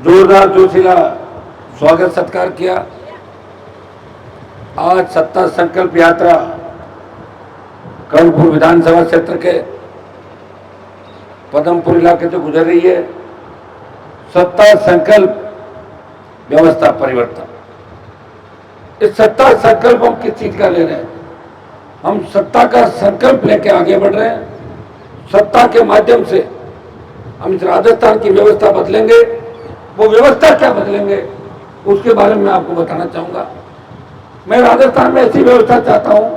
जोरदार जोशीला स्वागत सत्कार किया। आज सत्ता संकल्प यात्रा कर्णपुर विधानसभा क्षेत्र के पदमपुर इलाके से गुजर रही है। सत्ता संकल्प व्यवस्था परिवर्तन, इस सत्ता संकल्प हम किस चीज का ले रहे हैं? हम सत्ता का संकल्प लेके आगे बढ़ रहे हैं। सत्ता के माध्यम से हम इस राजस्थान की व्यवस्था बदलेंगे। वो व्यवस्था क्या बदलेंगे उसके बारे में आपको बताना चाहूंगा। मैं राजस्थान में ऐसी व्यवस्था चाहता हूं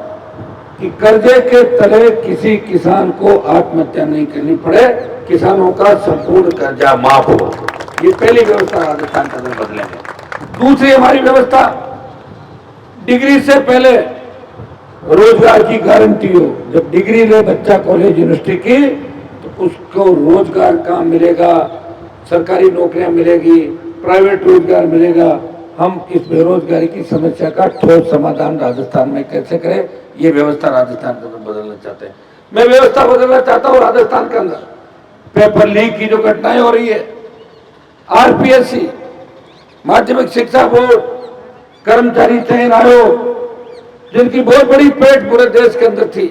कि कर्जे के तले किसी किसान को आत्महत्या नहीं करनी पड़े, किसानों का संपूर्ण कर्जा माफ हो। ये पहली व्यवस्था राजस्थान के अंदर बदलेंगे। दूसरी हमारी व्यवस्था, डिग्री से पहले रोजगार की गारंटी हो। जब डिग्री ले बच्चा कॉलेज यूनिवर्सिटी की तो उसको रोजगार काम मिलेगा, सरकारी नौकरियां मिलेगी, प्राइवेट रोजगार मिलेगा। हम इस बेरोजगारी की समस्या का ठोस समाधान राजस्थान में कैसे करें, ये व्यवस्था राजस्थान के अंदर बदलना चाहते हैं। मैं व्यवस्था बदलना चाहता हूँ राजस्थान के अंदर। पेपर लीक की जो घटनाएं हो रही है, आरपीएससी, माध्यमिक शिक्षा बोर्ड, कर्मचारी चयन आयोग, जिनकी बहुत बड़ी पेट पूरे देश के अंदर थी।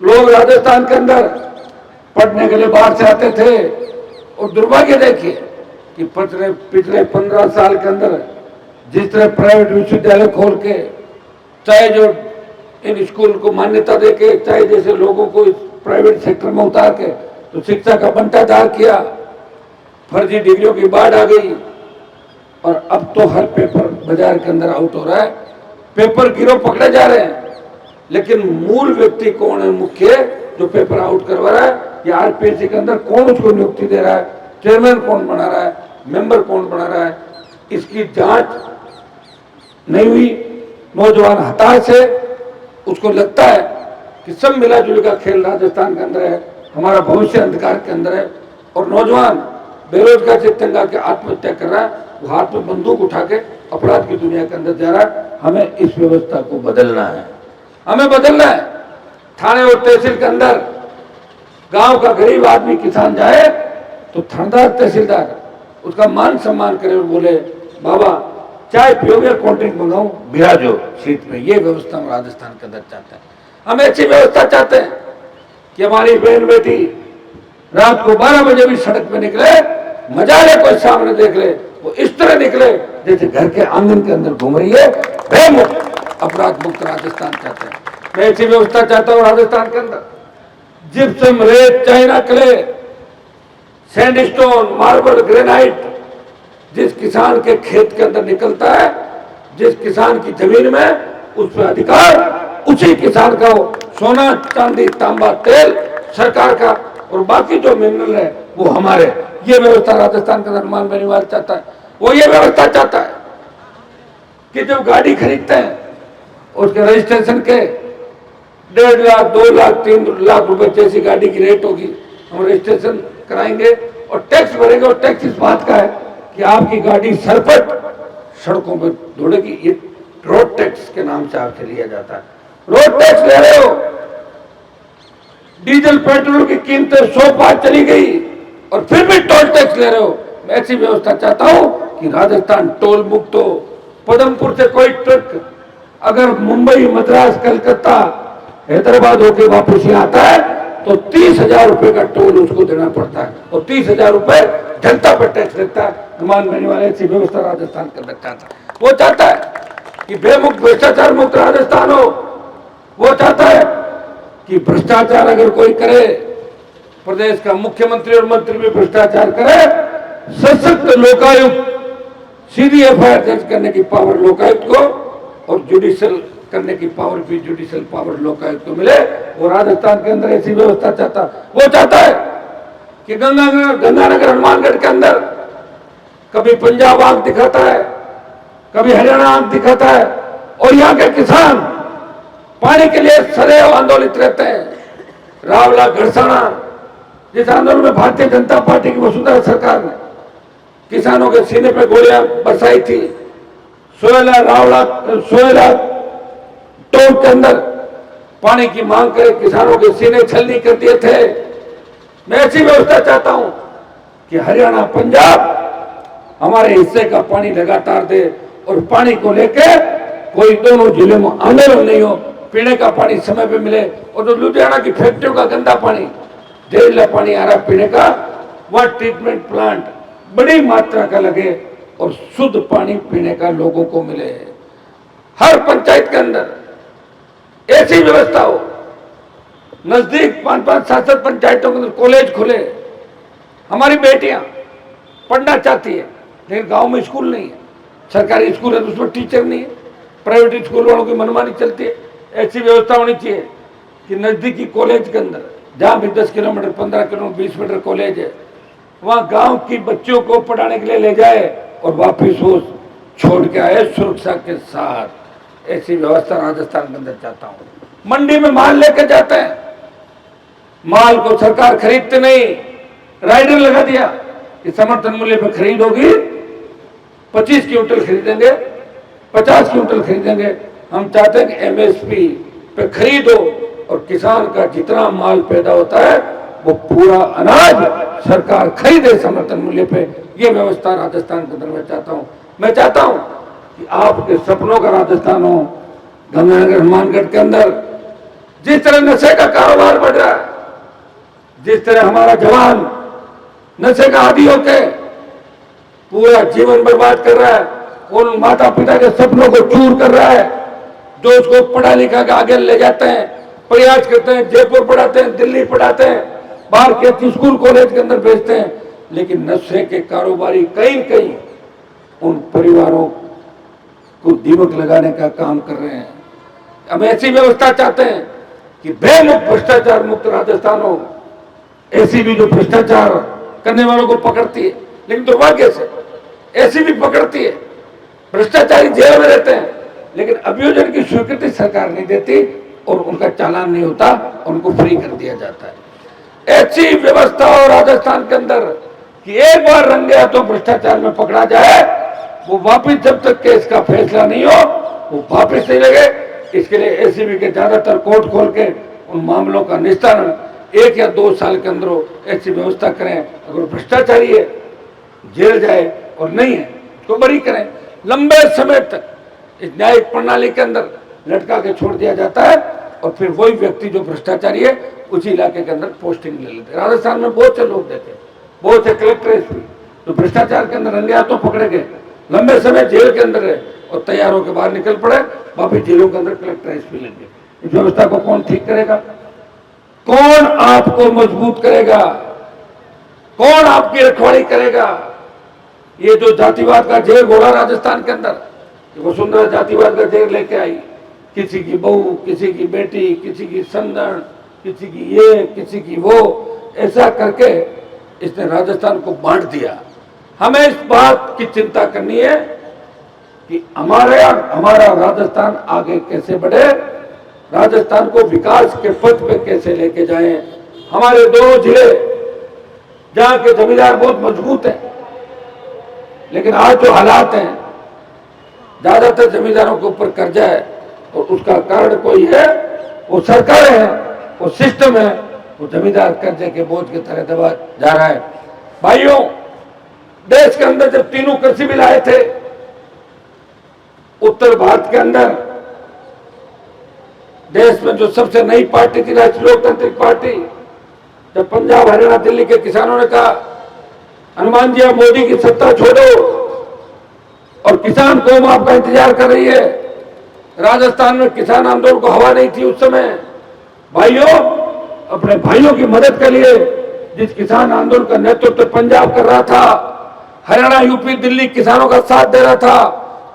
लोग राजस्थान के अंदर पढ़ने के लिए बाहर से आते थे और दुर्भाग्य देखिए कि पिछले 15 साल के अंदर जिस तरह प्राइवेट विश्वविद्यालय खोल के, चाहे जो इन स्कूल को मान्यता देके, चाहे जैसे लोगों को इस प्राइवेट सेक्टर में उतार के तो शिक्षा का बंटाधार किया, फर्जी डिग्रियों की बाढ़ आ गई। और अब तो हर पेपर बाजार के अंदर आउट हो रहा है, पेपर गिरोह पकड़े जा रहे हैं, लेकिन मूल व्यक्ति कौन है मुख्य जो पेपर आउट करवा रहा है, या आरपीएससी के अंदर कौन उसको नियुक्ति दे रहा है, चेयरमैन कौन बना रहा है, मेंबर कौन बना रहा है, इसकी जांच नहीं हुई। नौजवान हताश है, उसको लगता है कि सब मिला जुल का खेल राजस्थान के अंदर है, हमारा भविष्य अंधकार के अंदर है। और नौजवान बेरोजगार से तंग आके आत्महत्या कर रहा है, वो हाथ में बंदूक उठा के अपराध की दुनिया के अंदर जा रहा है। हमें इस व्यवस्था को बदलना है, हमें बदलना है। थाने और तहसील के अंदर गांव का गरीब आदमी किसान जाए तो थानेदार तहसीलदार उसका मान सम्मान करे और बोले, बाबा चाय पियोगे, कोल्ड ड्रिंक मंगाऊं, भिराजो सीट पे। ये व्यवस्था हम राजस्थान के अंदर चाहते हैं। हम ऐसी व्यवस्था चाहते हैं कि हमारी बहन बेटी रात को 12 बजे भी सड़क पे निकले, मजा ले, कोई सामने देख ले, वो इस तरह निकले जैसे घर के आंगन के अंदर घूम रही है। बेमुक्त अपराध मुक्त राजस्थान चाहते हैं। मैं ऐसी व्यवस्था चाहता हूँ राजस्थान के अंदर। जिप्सम, रेत, China clay, sandstone, marble, granite जिस किसान के खेत के अंदर निकलता है, जिस किसान की जमीन में, उस पर अधिकार उसी किसान का हो। सोना, चांदी, तांबा, तेल सरकार का, और बाकी जो मिनरल है वो हमारे। ये व्यवस्था राजस्थान का निर्माण बेनीवाल चाहता है। वो ये व्यवस्था चाहता है कि जब गाड़ी खरीदते हैं उसके रजिस्ट्रेशन के 1.5 लाख, 2 लाख, 3 लाख रुपए जैसी गाड़ी की रेट होगी, हम रजिस्ट्रेशन कराएंगे और टैक्स भरेंगे। और टैक्स इस बात का है कि आपकी गाड़ी सरपट सड़कों पर दौड़ेगी। ये रोड टैक्स के नाम से आपसे लिया जाता है। रोड टैक्स ले रहे हो, डीजल पेट्रोल की कीमतें 100 पार चली गई और फिर भी टोल टैक्स ले रहे हो। मैं ऐसी व्यवस्था चाहता हूं कि राजस्थान टोल मुक्त हो। पदमपुर से कोई ट्रक अगर मुंबई, मद्रास, कलकत्ता, हैदराबाद होके वापस यहाँ आता है तो 30,000 रुपए का टोल उसको देना पड़ता है और 30,000 रुपए जनता पर टैक्स लगता है। मान लेने वाले ऐसी व्यवस्था राजस्थान के अंदर चाहता है। वो चाहता है कि बेमुक्त, भ्रष्टाचार मुक्त राजस्थान हो। वो चाहता है कि भ्रष्टाचार अगर कोई करे, प्रदेश का मुख्यमंत्री और मंत्री भी भ्रष्टाचार करे, सशक्त लोकायुक्त, सीधी एफआईआर दर्ज करने की पावर लोकायुक्त को और जुडिशियल करने की पावर भी जुडिशियल पावर लोकायुक्त को मिले। वो राजस्थान के अंदर ऐसी व्यवस्था चाहता। वो चाहता है कि गंगानगर, हनुमानगढ़ के अंदर कभी पंजाब आंख दिखाता है, कभी हरियाणा आंख दिखाता है, और यहाँ के किसान पानी के लिए सदैव आंदोलित रहते हैं। रावला, घरसाना, जिस आंदोलन में भारतीय जनता पार्टी की वसुंधरा सरकार ने किसानों के सीने पे गोलियां बरसाई थी, सोयला टोल के अंदर पानी की मांग करे, किसानों के सीने छलनी कर दिए थे। मैं ऐसी व्यवस्था चाहता हूं कि हरियाणा, पंजाब हमारे हिस्से का पानी लगातार दे और पानी को लेके कोई दोनों जिले में आंदोलन नहीं हो, पीने का पानी समय पे मिले। और जो लुधियाना की फैक्ट्रियों का गंदा पानी, जहरीला पानी आ रहा पीने का, वह ट्रीटमेंट प्लांट बड़ी मात्रा का लगे और शुद्ध पानी पीने का लोगों को मिले। हर पंचायत के अंदर ऐसी व्यवस्था हो, नजदीक 5-5, 7-7 पंचायतों के अंदर कॉलेज खुले। हमारी बेटियां पढ़ना चाहती है लेकिन गांव में स्कूल नहीं है, सरकारी स्कूल है तो उसमें टीचर नहीं है, प्राइवेट स्कूल वालों की मनमानी चलती है। ऐसी व्यवस्था होनी चाहिए कि नजदीकी कॉलेज के अंदर, जहां भी 10 किलोमीटर, 15 किलोमीटर, 20 मीटर कॉलेज है, वहां गांव की बच्चों को पढ़ाने के लिए ले जाए और वापिस वो छोड़ के आए सुरक्षा के साथ। ऐसी व्यवस्था राजस्थान के अंदर चाहता हूं। मंडी में माल लेकर जाते हैं, माल को सरकार खरीदते नहीं, राइडर लगा दिया कि समर्थन मूल्य पर खरीद होगी, 25 क्विंटल खरीदेंगे, 50 क्विंटल खरीदेंगे। हम चाहते हैं कि एमएसपी पे खरीद हो और किसान का जितना माल पैदा होता है वो पूरा अनाज सरकार खरीदे समर्थन मूल्य पे। ये व्यवस्था राजस्थान के अंदर मैं चाहता हूं। मैं चाहता हूं कि आपके सपनों का राजस्थान हो। गंगानगर, हनुमानगढ़ के अंदर जिस तरह नशे का कारोबार बढ़ रहा है, जिस तरह हमारा जवान नशे का आदी होके पूरा जीवन बर्बाद कर रहा है, उन माता पिता के सपनों को चूर कर रहा है, जो उसको पढ़ा लिखा के आगे ले जाते हैं, प्रयास करते हैं, जयपुर पढ़ाते हैं, दिल्ली पढ़ाते हैं, बाहर के स्कूल कॉलेज के अंदर भेजते हैं, लेकिन नशे के कारोबारी कहीं कहीं उन परिवारों को दीमक लगाने का काम कर रहे हैं। हम ऐसी व्यवस्था चाहते हैं कि बेमुक्त भ्रष्टाचार मुक्त राजस्थान हो। ऐसी भी जो भ्रष्टाचार करने वालों को पकड़ती है, लेकिन दुर्भाग्य से ऐसी भी पकड़ती है, भ्रष्टाचारी जेल में रहते हैं लेकिन अभियोजन की स्वीकृति सरकार नहीं देती और उनका चालान नहीं होता, उनको फ्री कर दिया जाता है। ऐसी व्यवस्था हो राजस्थान के अंदर कि एक बार रंगे हाथों भ्रष्टाचार में पकड़ा जाए, वो वापिस जब तक केस का फैसला नहीं हो वो वापिस नहीं लगे। इसके लिए एसीबी के ज्यादातर कोर्ट खोल के उन मामलों का निस्तारण 1 या 2 साल के अंदर हो, ऐसी व्यवस्था करें। अगर भ्रष्टाचारी है जेल जाए और नहीं है तो बरी करें। लंबे समय तक इस न्यायिक प्रणाली के अंदर लटका के छोड़ दिया जाता है और फिर वही व्यक्ति जो भ्रष्टाचारी है उसी इलाके के अंदर पोस्टिंग ले लेते हैं। राजस्थान में बहुत से लोग देते हैं, बहुत से कलेक्टर एसपी तो भ्रष्टाचार के अंदर रंगे हाथों पकड़े गए, लंबे समय जेल के अंदर रहे और तैयार होकर बाहर निकल पड़े, वापिस जेलों के अंदर कलेक्टर एसपी लग गए। इस व्यवस्था को कौन ठीक करेगा? कौन आपको मजबूत करेगा? कौन आपकी रखवाली करेगा? ये जो जातिवाद का जेल घोड़ा राजस्थान के अंदर, वसुंधरा जातिवाद का जेल लेके आई, किसी की बहू, किसी की बेटी, किसी की संदन, किसी की ये, किसी की वो, ऐसा करके इसने राजस्थान को बांट दिया। हमें इस बात की चिंता करनी है कि हमारा राजस्थान आगे कैसे बढ़े, राजस्थान को विकास के पथ पे कैसे लेके जाएं। हमारे दोनों जिले जहां के जमींदार बहुत मजबूत हैं, लेकिन आज जो हालात हैं, ज्यादातर जमींदारों के ऊपर कर्जा है और उसका कारण कोई है, वो सरकार है, वो सिस्टम है, वो जमींदार कर्जे के बोझ के तरह दबा जा रहा है। भाइयों, देश के अंदर जब तीनों कृषि बिल आए थे, उत्तर भारत के अंदर देश में जो सबसे नई पार्टी थी राष्ट्रीय लोकतांत्रिक पार्टी, जब पंजाब, हरियाणा, दिल्ली के किसानों ने कहा हनुमान जी आप मोदी की सत्ता छोड़ो और किसान कौम आपका इंतजार कर रही है। राजस्थान में किसान आंदोलन को हवा नहीं थी उस समय। भाइयों, अपने भाइयों की मदद के लिए जिस किसान आंदोलन का नेतृत्व पंजाब कर रहा था, हरियाणा, यूपी, दिल्ली किसानों का साथ दे रहा था,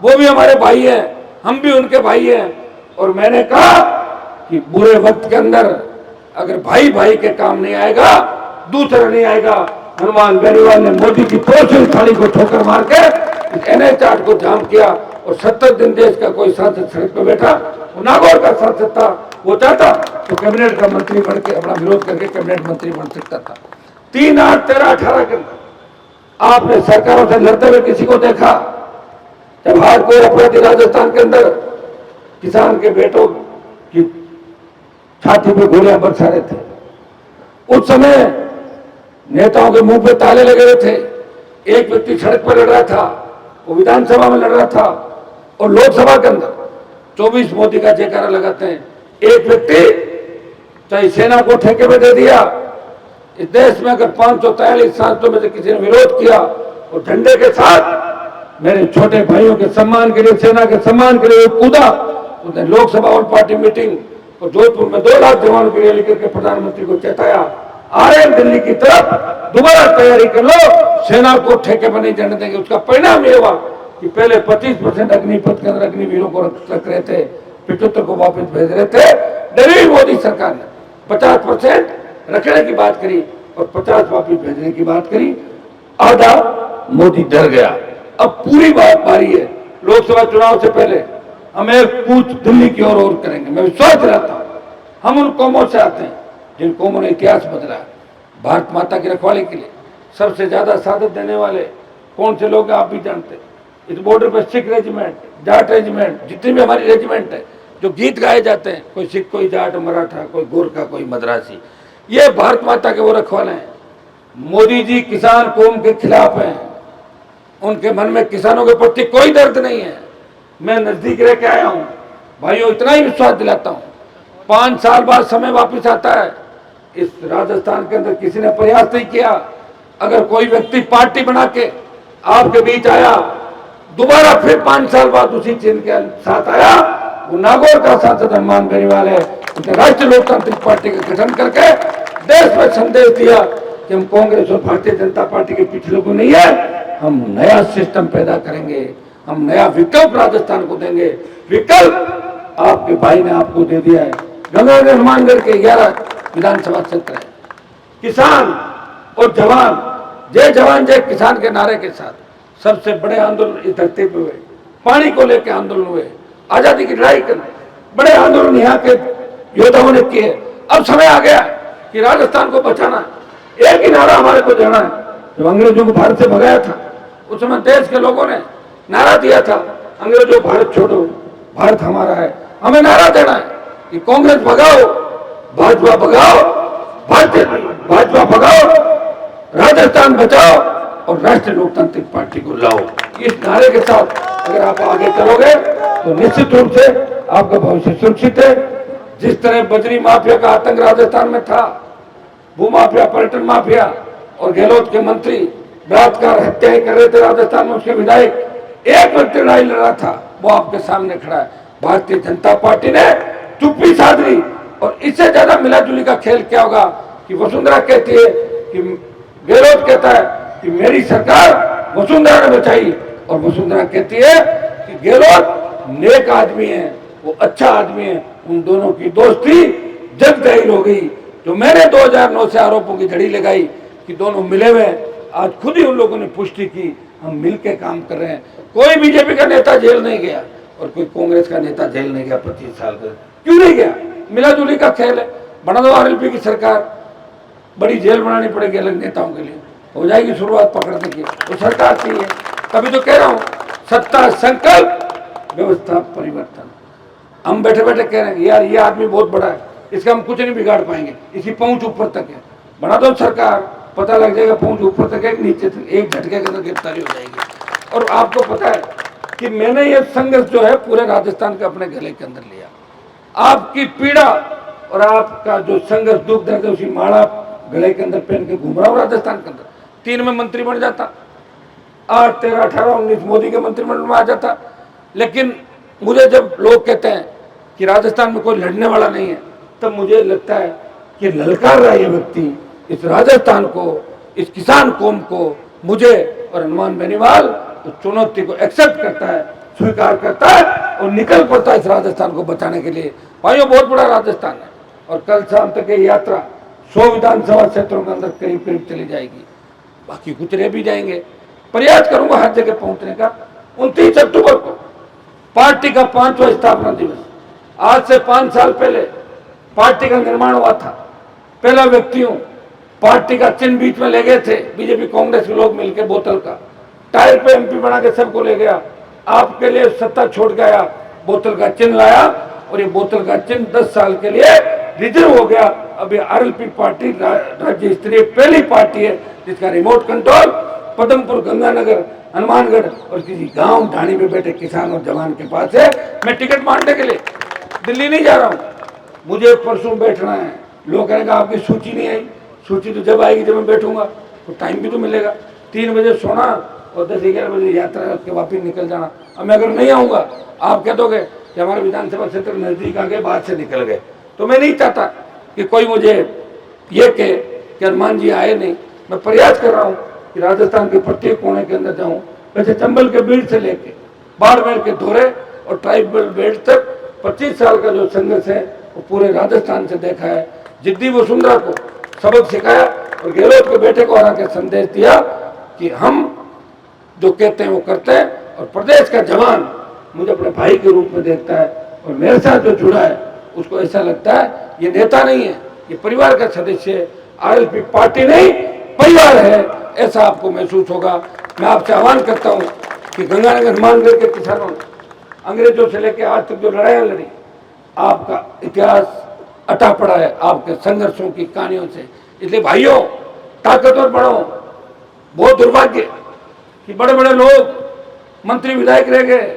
वो भी हमारे भाई हैं, हम भी उनके भाई हैं। और मैंने कहा कि बुरे वक्त के अंदर अगर भाई भाई के काम नहीं आएगा, दूसरा नहीं आएगा। हनुमान बेनीवाल ने मोदी की पोषण थाली को ठोकर मार के NH 8 को जाम किया और 70 दिन देश का कोई सांसद सड़क पर बैठा, वो नागौर का सांसद था, वो चाहता तो कैबिनेट का मंत्री बन के अपना विरोध करके कैबिनेट मंत्री बन सकता था। 3, 8, 13, 18 के अंदर आपने सरकारों से लड़ते हुए किसी को देखा? जब हार्डकोर अपराधी राजस्थान के अंदर किसान के बेटों की छाती पे गोलियां बरसा रहे थे, उस समय नेताओं के मुंह पे ताले लगे हुए थे, एक व्यक्ति सड़क पर लड़ रहा था, वो विधानसभा में लड़ रहा था, और लोकसभा के अंदर 24 मोदी का जयकारा लगाते हैं। एक व्यक्ति चाहे सेना को ठेके में दे दिया, इस देश में अगर 543 सांसदों में से किसी ने विरोध किया और झंडे के साथ मेरे छोटे भाइयों के सम्मान के लिए, सेना के सम्मान के लिए कूदा, उसने लोकसभा और पार्टी मीटिंग और जोधपुर में 2 लाख जवानों की रैली करके प्रधानमंत्री को चेताया, आ रहे हैं दिल्ली की तरफ, दोबारा तैयारी कर लो, सेना को ठेके पर नहीं जाने देंगे। उसका परिणाम ये हुआ कि पहले 25% अग्निपथ के अंदर अग्निवीरों को रख रहे थे, 75 को वापस भेज रहे थे। डरी मोदी सरकार ने 50% रखने की बात करी और 50 वापस भेजने की बात करी। आधा मोदी डर गया। अब पूरी बात बारी है, लोकसभा चुनाव से पहले हम एक कूच दिल्ली की ओर और करेंगे। मैं विश्वास दिलाता हूं, हम उन कौमों से आते हैं जिन कौमों ने इतिहास बदला है। भारत माता की रखवाली के लिए सबसे ज्यादा शहादत देने वाले कौन से लोग हैं आप भी जानते हैं। इस बॉर्डर पर सिख रेजिमेंट, जाट रेजिमेंट, जितनी भी हमारी रेजिमेंट है, जो गीत गाए जाते हैं, कोई सिख, कोई जाट, मराठा, कोई गोरखा, कोई मद्रासी, ये भारत माता के वो रखवाले हैं। मोदी जी किसान कौम के खिलाफ हैं, उनके मन में किसानों के प्रति कोई दर्द नहीं है। मैं नजदीक रह के आया हूं भाइयों, इतना ही विश्वास दिलाता हूं, 5 साल बाद समय वापिस आता है। इस राजस्थान के अंदर किसी ने प्रयास नहीं किया। अगर कोई व्यक्ति पार्टी बना के आपके बीच आया, दोबारा फिर 5 साल बाद उसी चिन्ह के साथ आया, वो नागौर का सांसद हनुमान बेनीवाल है। उसने राष्ट्रीय लोकतांत्रिक पार्टी का गठन करके देश में संदेश दिया कि हम कांग्रेस और भारतीय जनता पार्टी के पिछले को नहीं है, हम नया सिस्टम पैदा करेंगे, हम नया विकल्प राजस्थान को देंगे। विकल्प आपके भाई ने आपको दे दिया है। गंगानगर हनुमानगढ़ के 11 विधानसभा क्षेत्र है। किसान और जवान, जय जवान जय किसान के नारे के साथ सबसे बड़े आंदोलन इस धरती पे हुए। पानी को लेकर आंदोलन हुए, आजादी की लड़ाई करने बड़े आंदोलन यहाँ के योद्धाओं ने किए। अब समय आ गया कि राजस्थान को बचाना है। एक ही नारा हमारे को देना है। जब अंग्रेजों को भारत से भगाया था, उस समय देश के लोगों ने नारा दिया था, अंग्रेजों भारत छोड़ो, भारत हमारा है। हमें नारा देना है कि कांग्रेस भगाओ, भाजपा भगाओ, भाजपा भगाओ, राजस्थान बचाओ और राष्ट्रीय लोकतांत्रिक पार्टी को लाओ। इस नारे के साथ अगर आप आगे चलोगे तो निश्चित रूप से आपका भविष्य सुरक्षित है। जिस तरह बजरी माफिया का आतंक राजस्थान में था, भू माफिया, पर्यटन माफिया और गहलोत के मंत्री बलात्कार हत्याएं कर रहे थे राजस्थान में, उसके विधायक एक व्यक्ति लड़ाई लड़ रहा था, वो आपके सामने खड़ा है। भारतीय जनता पार्टी ने चुप्पी साध ली। और इससे ज्यादा मिलाजुली का खेल क्या होगा कि वसुंधरा कहती है कि गहलोत कहता है कि मेरी सरकार वसुंधरा ने बचाई, और वसुंधरा कहती है कि गहलोत नेक आदमी है, वो अच्छा आदमी है। उन दोनों की दोस्ती जग जाहिर हो गई। जो मैंने 2009 से आरोपों की झड़ी लगाई कि दोनों मिले हुए, आज खुद ही उन लोगों ने पुष्टि की, हम मिलकर काम कर रहे हैं। कोई बीजेपी का नेता जेल नहीं गया और कोई कांग्रेस का नेता जेल नहीं गया 25 साल का। क्यों नहीं गया? मिलाजुली का खेल है। बना दो आरएलपी की सरकार, बड़ी जेल बनानी पड़ेगी अलग नेताओं के लिए, हो जाएगी शुरुआत पकड़ने की। तो सरकार चाहिए, तभी तो कह रहा हूं सत्ता संकल्प, व्यवस्था परिवर्तन। हम बैठे बैठे कह रहे हैं यार ये आदमी बहुत बड़ा है, इसका हम कुछ नहीं बिगाड़ पाएंगे, इसकी पहुंच ऊपर तक है। बना दो सरकार, पता लग जाएगा पहुंच ऊपर तक है, नीचे तक एक झटके के अंदर गिरफ्तारी हो जाएगी। और आपको पता है कि मैंने ये संघर्ष जो है पूरे राजस्थान के अपने गले के अंदर लिया। आपकी पीड़ा और आपका जो संघर्ष, दुख दर्द, उसी माला गले के अंदर पहन के घूम रहा हूं राजस्थान के अंदर। 3 में मंत्री बन जाता, 8, 13, 18, 19 मोदी के मंत्रिमंडल में आ जाता। लेकिन मुझे जब लोग कहते हैं कि राजस्थान में कोई लड़ने वाला नहीं है, तब मुझे लगता है कि ललकार रहा ये व्यक्ति इस राजस्थान को, इस किसान कौम को, मुझे और हनुमान बेनीवाल उस चुनौती को एक्सेप्ट करता है, स्वीकार करता है और निकल पड़ता है इस राजस्थान को बचाने के लिए। भाइयों बहुत बड़ा राजस्थान है और कल शाम तक ये यात्रा 100 विधानसभा क्षेत्रों के अंदर करीब करीब चली जाएगी। बाकी कुछ रह भी जाएंगे। प्रयास करूंगा हर जगह पहुंचने का। 29 अक्टूबर को पार्टी का 5वां स्थापना दिवस, आज से 5 साल पहले पार्टी का निर्माण हुआ था। पहला व्यक्ति हूं, पार्टी का चिन्ह बीच में ले गए थे बीजेपी कांग्रेस के लोग मिलकर, बोतल का टायर पे एमपी बना के सबको ले गया। आपके लिए सत्ता छोड़ गया, बोतल का चिन्ह लाया और ये बोतल का चिन्ह 10 साल के लिए रिजर्व हो गया। अब ये आरएलपी पार्टी राज्य स्तरीय पहली पार्टी है जिसका रिमोट कंट्रोल पदमपुर, गंगानगर, हनुमानगढ़ और किसी गांव ढाणी में बैठे किसान और जवान के पास है। मैं टिकट मांगने के लिए दिल्ली नहीं जा रहा हूँ, मुझे परसों बैठना है। लोग कहेंगे आपकी सूची नहीं आई, सूची तो जब आएगी जब मैं बैठूंगा, तो टाइम भी तो मिलेगा। 3 बजे सोना और 10-11 बजे यात्रा के वापिस निकल जाना। अब मैं अगर नहीं आऊँगा, आप कह दोगे कि हमारे विधानसभा क्षेत्र नज़दीक आ गए, बाद से निकल गए। तो मैं नहीं चाहता कि कोई मुझे ये कहे कि हनुमान जी आए नहीं। मैं प्रयास कर रहा हूँ कि राजस्थान के प्रत्येक कोने के अंदर जाऊँ। वैसे चंबल के बीड़ से लेके बाड़मेर के धोरे और ट्राइबल बेल्ट तक 25 साल का जो संघर्ष है वो पूरे राजस्थान से देखा है। जिद्दी वसुंधरा को सबक सिखाया और गहलोत के बेटे को आके संदेश दिया कि हम जो कहते हैं वो करते हैं। और प्रदेश का जवान मुझे अपने भाई के रूप में देखता है और मेरे साथ जो जुड़ा है उसको ऐसा लगता है ये नेता नहीं है, ये परिवार का सदस्य है। आरएलपी पार्टी नहीं, परिवार है, ऐसा आपको महसूस होगा। मैं आपसे आह्वान करता हूँ कि गंगानगर, हनुमानगढ़ के किसानों ने अंग्रेजों से लेकर आज तक जो लड़ाइयाँ लड़ी, आपका इतिहास अटा पड़ा है आपके संघर्षों की कहानियों से। इसलिए भाइयों, ताकतवर बनो। बहुत दुर्भाग्य कि बड़े बड़े लोग मंत्री विधायक रह गए,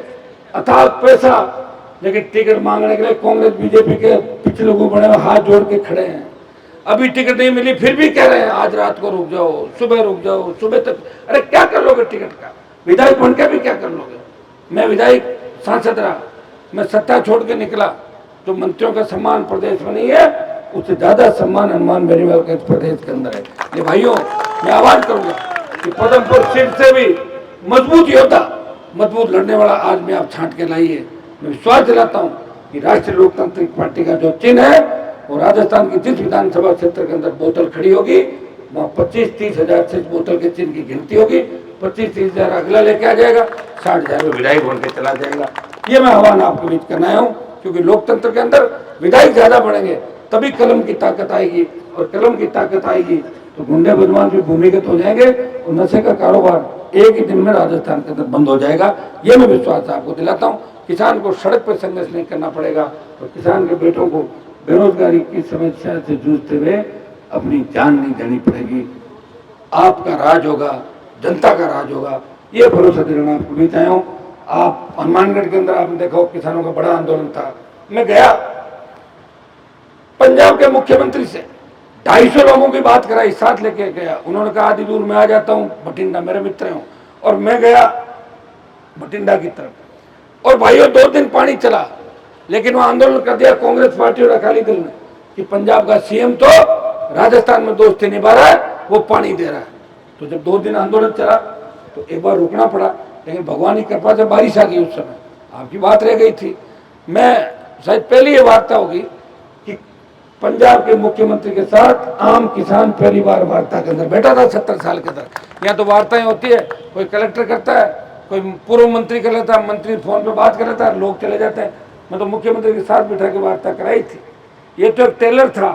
अथाह पैसा, लेकिन टिकट मांगने के लिए कांग्रेस बीजेपी के पिछले लोग बड़े हाथ जोड़ के खड़े हैं। अभी टिकट नहीं मिली फिर भी कह रहे हैं आज रात को रुक जाओ, सुबह रुक जाओ, सुबह तक। अरे क्या कर लोगे टिकट का? विधायक बन के भी क्या कर लोगे? मैं विधायक सांसद रहा, मैं सत्ता छोड़ के निकला, तो मंत्रियों का सम्मान प्रदेश में नहीं है, उससे ज्यादा सम्मान हनुमान बेनीवाल के प्रदेश के अंदर है। ये भाइयों, मैं आह्वान करूंगा कि पदमपुर सीट से भी मजबूत योद्धा, मजबूत लड़ने वाला आदमी आप छांट के लाइए। मैं विश्वास दिलाता हूँ कि राष्ट्रीय लोकतांत्रिक पार्टी का जो चिन्ह है वो राजस्थान की जिस विधानसभा क्षेत्र के अंदर बोतल खड़ी होगी वहाँ 25-30 हजार से बोतल के चिन्ह की गिनती होगी। 25-30 हजार अगला लेके आ जाएगा, 60 हजार में विधायक बन के चला जाएगा। ये मैं आह्वान आपके बीच करना आया हूँ, क्योंकि लोकतंत्र के अंदर विधायक ज्यादा बढ़ेंगे तभी कलम की ताकत आएगी, और कलम की ताकत आएगी तो गुंडे बदमाश भी भूमिगत हो जाएंगे और नशे का कारोबार एक ही दिन में राजस्थान के अंदर बंद हो जाएगा। ये मैं विश्वास आपको दिलाता हूँ। किसान को सड़क पर संघर्ष नहीं करना पड़ेगा और किसान के बेटों को बेरोजगारी की समस्या से जूझते हुए अपनी जान नहीं देनी पड़ेगी। आपका राज होगा, जनता का राज होगा, ये भरोसा दिलाना आपको बीच आया हूँ। आप हनुमानगढ़ के अंदर आपने देखा किसानों का बड़ा आंदोलन था। मैं गया, पंजाब के मुख्यमंत्री से 250 लोगों की बात कराई, साथ लेके गया। उन्होंने कहा आधी दूर में आ जाता हूँ, बठिंडा मेरे मित्र हूँ, और मैं गया बठिंडा की तरफ। और भाइयों 2 दिन पानी चला, लेकिन वो आंदोलन कर दिया कांग्रेस पार्टी और अकाली दल ने कि पंजाब का सीएम तो राजस्थान में दोस्ती निभा रहा है, वो पानी दे रहा है। तो जब 2 दिन आंदोलन चला तो एक बार रुकना पड़ा, लेकिन भगवान की कृपा से बारिश आ गई। उस समय आपकी बात रह गई थी। मैं शायद पहली ये वार्ता होगी कि पंजाब के मुख्यमंत्री के साथ आम किसान पहली बार वार्ता के अंदर बैठा था 70 साल के अंदर। यहाँ तो वार्ताएं होती है, कोई कलेक्टर करता है, कोई पूर्व मंत्री कर लेता है, मंत्री फोन पे बात कर लेता है, लोग चले जाते हैं। मैं तो मुख्यमंत्री के साथ बैठा के वार्ता कराई थी। ये तो एक टेलर था,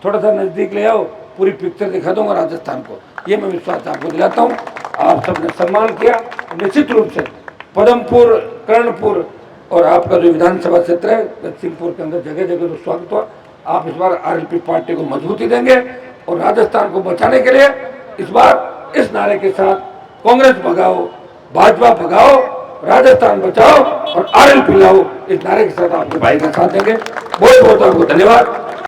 थोड़ा सा नजदीक ले आओ, पूरी पिक्चर दिखा दूंगा राजस्थान को। ये मैं विश्वास आपको दिलाता हूँ। आप सबने सम्मान किया, निश्चित रूप से पदमपुर, कर्णपुर और आपका जो विधानसभा क्षेत्र है लखीमपुर के अंदर जगह जगह तो स्वागत हुआ। आप इस बार आरएलपी पार्टी को मजबूती देंगे और राजस्थान को बचाने के लिए इस बार इस नारे के साथ कांग्रेस भगाओ, भाजपा भगाओ, राजस्थान बचाओ और आरएलपी लाओ, इस नारे के साथ आपके भाई का साथ देंगे। बहुत बहुत आपको धन्यवाद।